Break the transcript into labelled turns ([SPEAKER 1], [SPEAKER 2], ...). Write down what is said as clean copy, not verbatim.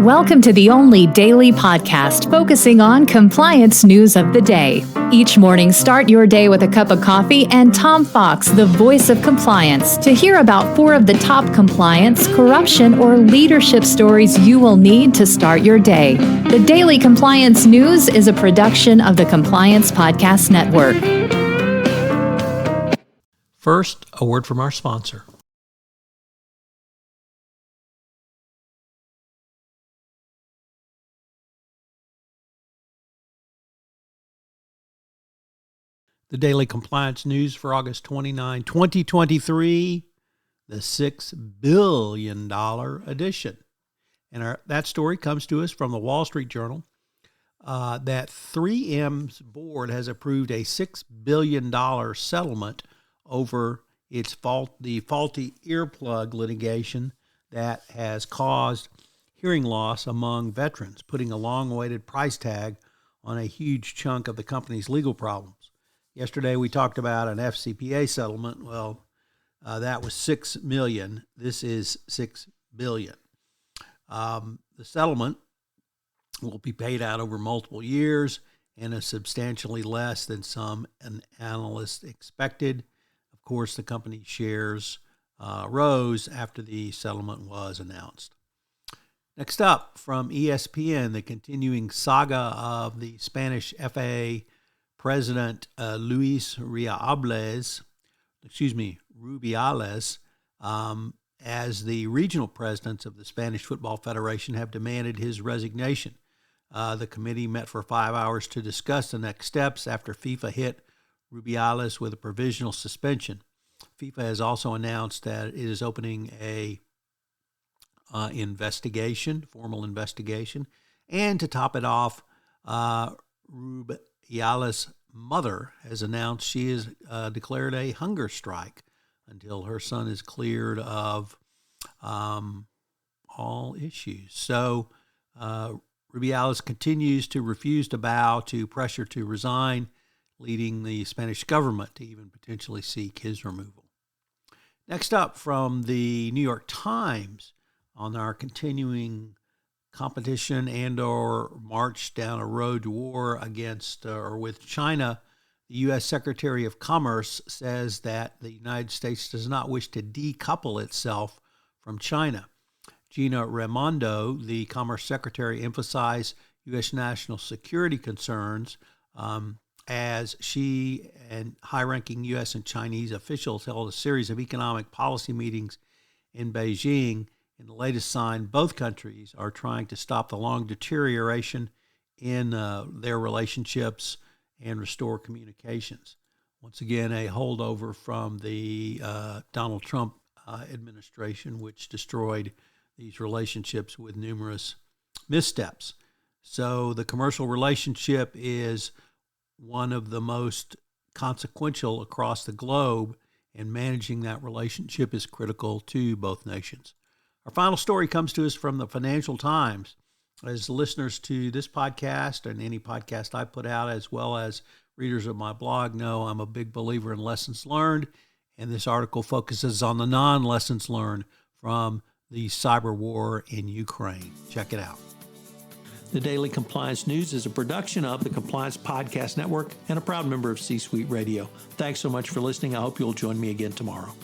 [SPEAKER 1] Welcome to the only daily podcast focusing on compliance news of the day. Each morning, start your day with a cup of coffee and Tom Fox, the voice of compliance, to hear about 4 of the top compliance, corruption, or leadership stories you will need to start your day. The Daily Compliance News is a production of the Compliance Podcast Network.
[SPEAKER 2] First, a word from our sponsor. The Daily Compliance News for August 29, 2023, the $6 billion edition. And that story comes to us from the Wall Street Journal that 3M's board has approved a $6 billion settlement over the faulty earplug litigation that has caused hearing loss among veterans, putting a long-awaited price tag on a huge chunk of the company's legal problems. Yesterday, we talked about an FCPA settlement. Well, that was $6 million. This is $6 billion. The settlement will be paid out over multiple years and is substantially less than some analysts expected. Of course, the company's shares rose after the settlement was announced. Next up, from ESPN, the continuing saga of the Spanish FAA President Luis Rubiales, as the regional presidents of the Spanish Football Federation have demanded his resignation. The committee met for 5 hours to discuss the next steps after FIFA hit Rubiales with a provisional suspension. FIFA has also announced that it is opening a formal investigation, and to top it off, Rubiales' mother has announced she has declared a hunger strike until her son is cleared of all issues. So Rubiales continues to refuse to bow to pressure to resign, leading the Spanish government to even potentially seek his removal. Next up, from the New York Times, on our continuing competition and or march down a road to war against or with China, the U.S. Secretary of Commerce says that the United States does not wish to decouple itself from China. Gina Raimondo, the Commerce Secretary, emphasized U.S. national security concerns as she and high-ranking U.S. and Chinese officials held a series of economic policy meetings in Beijing. In the latest sign, both countries are trying to stop the long deterioration in their relationships and restore communications. Once again, a holdover from the Donald Trump administration, which destroyed these relationships with numerous missteps. So the commercial relationship is one of the most consequential across the globe, and managing that relationship is critical to both nations. Our final story comes to us from the Financial Times. As listeners to this podcast and any podcast I put out, as well as readers of my blog, know I'm a big believer in lessons learned, and this article focuses on the non-lessons learned from the cyber war in Ukraine. Check it out. The Daily Compliance News is a production of the Compliance Podcast Network and a proud member of C-Suite Radio. Thanks so much for listening. I hope you'll join me again tomorrow.